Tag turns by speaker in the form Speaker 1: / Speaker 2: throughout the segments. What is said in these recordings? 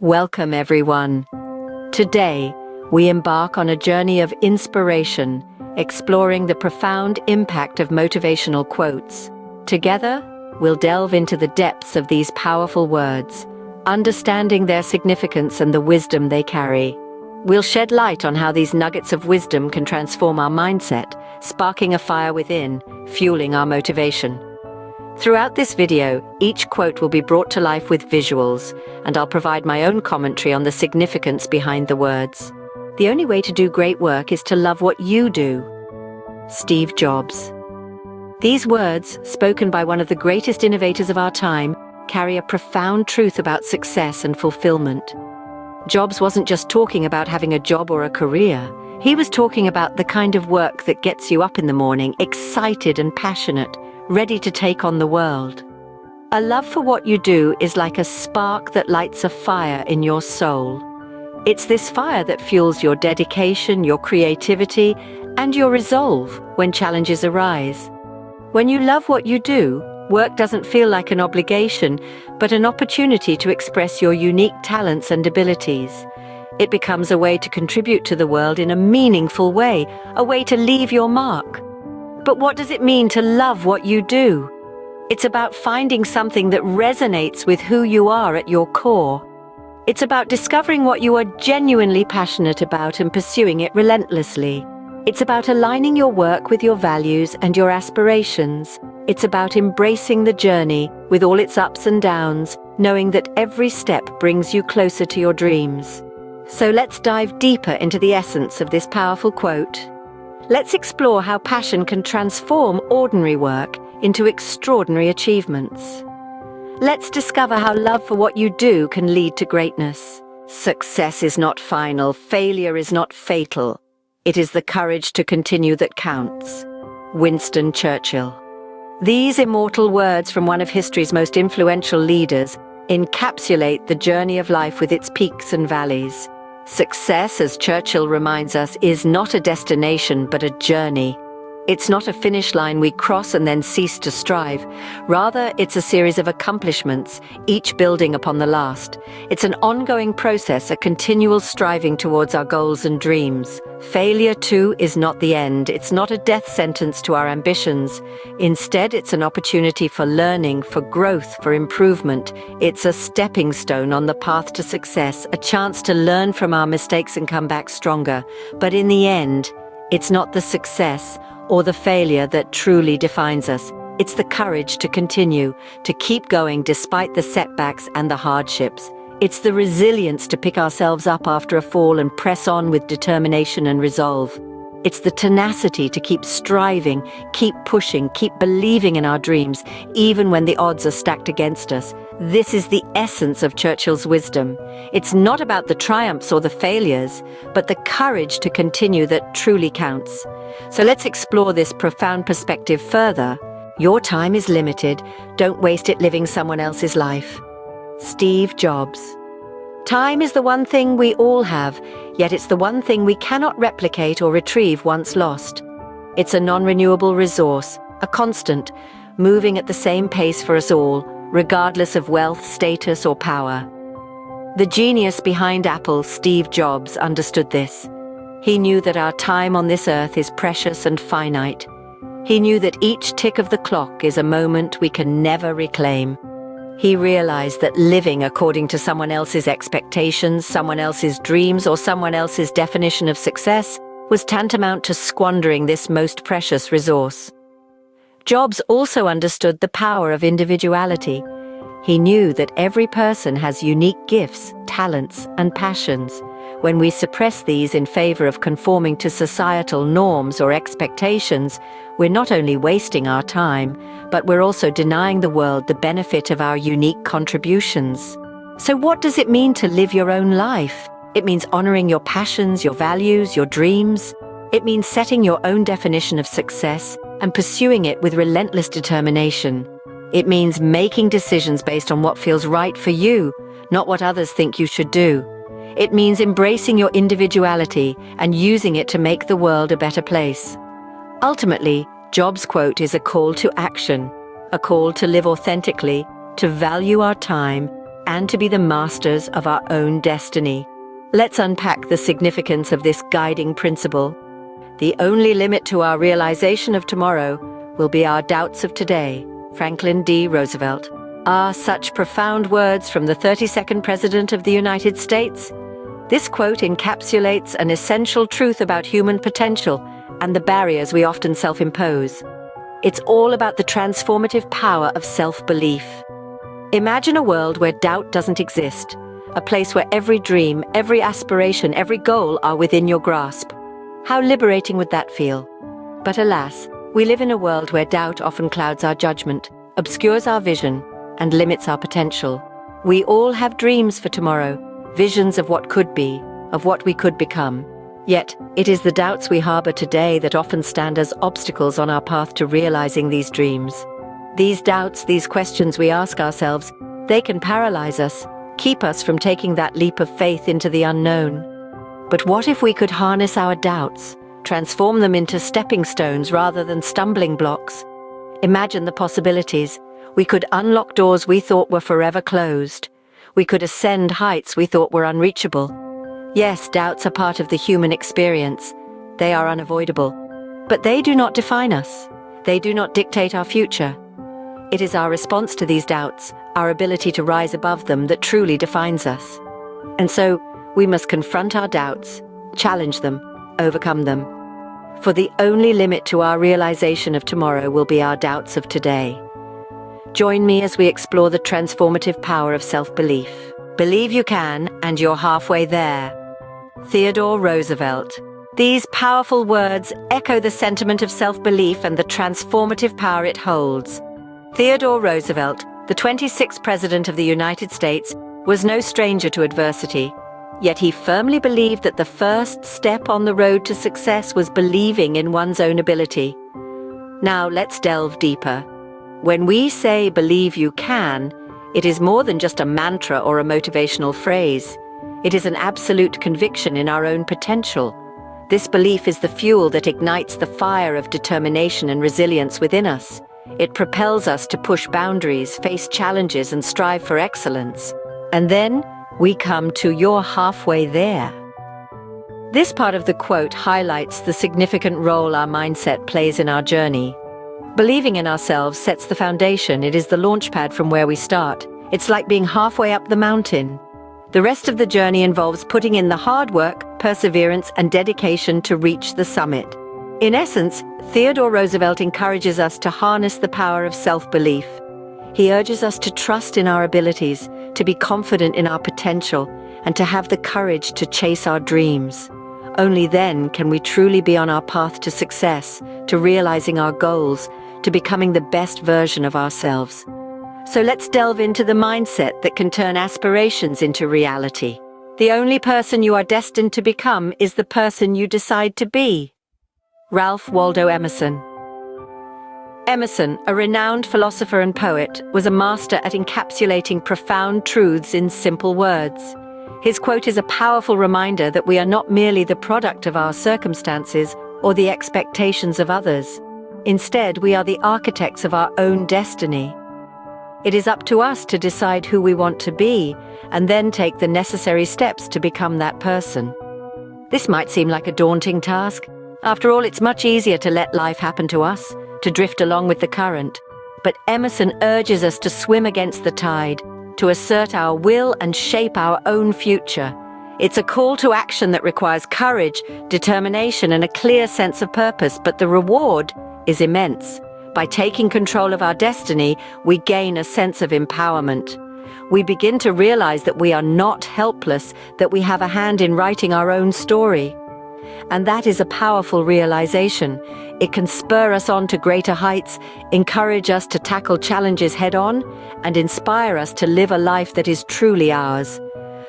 Speaker 1: Welcome, everyone. Today, we embark on a journey of inspiration, exploring the profound impact of motivational quotes. Together, we'll delve into the depths of these powerful words, understanding their significance and the wisdom they carry. We'll shed light on how these nuggets of wisdom can transform our mindset, sparking a fire within, fueling our motivation. Throughout this video, each quote will be brought to life with visuals, and I'll provide my own commentary on the significance behind the words. The only way to do great work is to love what you do. Steve Jobs. These words, spoken by one of the greatest innovators of our time, carry a profound truth about success and fulfillment. Jobs wasn't just talking about having a job or a career. He was talking about the kind of work that gets you up in the morning, excited and passionate, ready to take on the world. A love for what you do is like a spark that lights a fire in your soul. It's this fire that fuels your dedication, your creativity, and your resolve when challenges arise. When you love what you do, work doesn't feel like an obligation, but an opportunity to express your unique talents and abilities. It becomes a way to contribute to the world in a meaningful way, a way to leave your mark. But what does it mean to love what you do? It's about finding something that resonates with who you are at your core. It's about discovering what you are genuinely passionate about and pursuing it relentlessly. It's about aligning your work with your values and your aspirations. It's about embracing the journey with all its ups and downs, knowing that every step brings you closer to your dreams. So let's dive deeper into the essence of this powerful quote. Let's explore how passion can transform ordinary work into extraordinary achievements. Let's discover how love for what you do can lead to greatness. Success is not final, failure is not fatal. It is the courage to continue that counts. Winston Churchill. These immortal words from one of history's most influential leaders encapsulate the journey of life with its peaks and valleys. Success, as Churchill reminds us, is not a destination but a journey. It's not a finish line we cross and then cease to strive. Rather, it's a series of accomplishments, each building upon the last. It's an ongoing process, a continual striving towards our goals and dreams. Failure, too, is not the end. It's not a death sentence to our ambitions. Instead, it's an opportunity for learning, for growth, for improvement. It's a stepping stone on the path to success, a chance to learn from our mistakes and come back stronger. But in the end, it's not the success or the failure that truly defines us. It's the courage to continue, to keep going despite the setbacks and the hardships. It's the resilience to pick ourselves up after a fall and press on with determination and resolve. It's the tenacity to keep striving, keep pushing, keep believing in our dreams, even when the odds are stacked against us. This is the essence of Churchill's wisdom. It's not about the triumphs or the failures, but the courage to continue that truly counts. So let's explore this profound perspective further. Your time is limited. Don't waste it living someone else's life. Steve Jobs. Time is the one thing we all have, yet it's the one thing we cannot replicate or retrieve once lost. It's a non-renewable resource, a constant, moving at the same pace for us all, regardless of wealth, status, or power. The genius behind Apple, Steve Jobs, understood this. He knew that our time on this earth is precious and finite. He knew that each tick of the clock is a moment we can never reclaim. He realized that living according to someone else's expectations, someone else's dreams, or someone else's definition of success was tantamount to squandering this most precious resource. Jobs also understood the power of individuality. He knew that every person has unique gifts, talents, and passions. When we suppress these in favor of conforming to societal norms or expectations, we're not only wasting our time, but we're also denying the world the benefit of our unique contributions. So what does it mean to live your own life? It means honoring your passions, your values, your dreams. It means setting your own definition of success and pursuing it with relentless determination. It means making decisions based on what feels right for you, not what others think you should do. It means embracing your individuality and using it to make the world a better place. Ultimately, Jobs' quote is a call to action, a call to live authentically, to value our time, and to be the masters of our own destiny. Let's unpack the significance of this guiding principle. The only limit to our realization of tomorrow will be our doubts of today. Franklin D. Roosevelt. Ah, such profound words from the 32nd President of the United States. This quote encapsulates an essential truth about human potential and the barriers we often self-impose. It's all about the transformative power of self-belief. Imagine a world where doubt doesn't exist, a place where every dream, every aspiration, every goal are within your grasp. How liberating would that feel? But alas, we live in a world where doubt often clouds our judgment, obscures our vision, and limits our potential. We all have dreams for tomorrow, visions of what could be, of what we could become. Yet, it is the doubts we harbor today that often stand as obstacles on our path to realizing these dreams. These doubts, these questions we ask ourselves, they can paralyze us, keep us from taking that leap of faith into the unknown. But what if we could harness our doubts, transform them into stepping stones rather than stumbling blocks? Imagine the possibilities. We could unlock doors we thought were forever closed. We could ascend heights we thought were unreachable. Yes, doubts are part of the human experience. They are unavoidable. But they do not define us. They do not dictate our future. It is our response to these doubts, our ability to rise above them, that truly defines us. And so, we must confront our doubts, challenge them, overcome them. For the only limit to our realization of tomorrow will be our doubts of today. Join me as we explore the transformative power of self-belief. Believe you can, and you're halfway there. Theodore Roosevelt. These powerful words echo the sentiment of self-belief and the transformative power it holds. Theodore Roosevelt, the 26th President of the United States, was no stranger to adversity. Yet he firmly believed that the first step on the road to success was believing in one's own ability. Now let's delve deeper. When we say believe you can, it is more than just a mantra or a motivational phrase. It is an absolute conviction in our own potential. This belief is the fuel that ignites the fire of determination and resilience within us. It propels us to push boundaries, face challenges, and strive for excellence. And then we come to "you're halfway there." This part of the quote highlights the significant role our mindset plays in our journey. Believing in ourselves sets the foundation. It is the launchpad from where we start. It's like being halfway up the mountain. The rest of the journey involves putting in the hard work, perseverance, and dedication to reach the summit. In essence, Theodore Roosevelt encourages us to harness the power of self-belief. He urges us to trust in our abilities, to be confident in our potential, and to have the courage to chase our dreams. Only then can we truly be on our path to success, to realizing our goals, to becoming the best version of ourselves. So let's delve into the mindset that can turn aspirations into reality. The only person you are destined to become is the person you decide to be. Ralph Waldo Emerson. Emerson, a renowned philosopher and poet, was a master at encapsulating profound truths in simple words. His quote is a powerful reminder that we are not merely the product of our circumstances or the expectations of others. Instead, we are the architects of our own destiny. It is up to us to decide who we want to be, and then take the necessary steps to become that person. This might seem like a daunting task. After all, it's much easier to let life happen to us, to drift along with the current. But Emerson urges us to swim against the tide, to assert our will and shape our own future. It's a call to action that requires courage, determination, and a clear sense of purpose, but the reward is immense. By taking control of our destiny, we gain a sense of empowerment. We begin to realize that we are not helpless, that we have a hand in writing our own story. And that is a powerful realization. It can spur us on to greater heights, encourage us to tackle challenges head-on, and inspire us to live a life that is truly ours.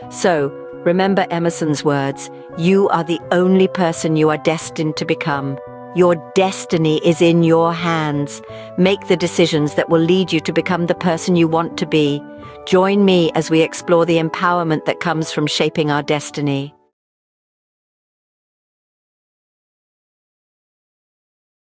Speaker 1: So, remember Emerson's words, "You are the only person you are destined to become. Your destiny is in your hands. Make the decisions that will lead you to become the person you want to be." Join me as we explore the empowerment that comes from shaping our destiny.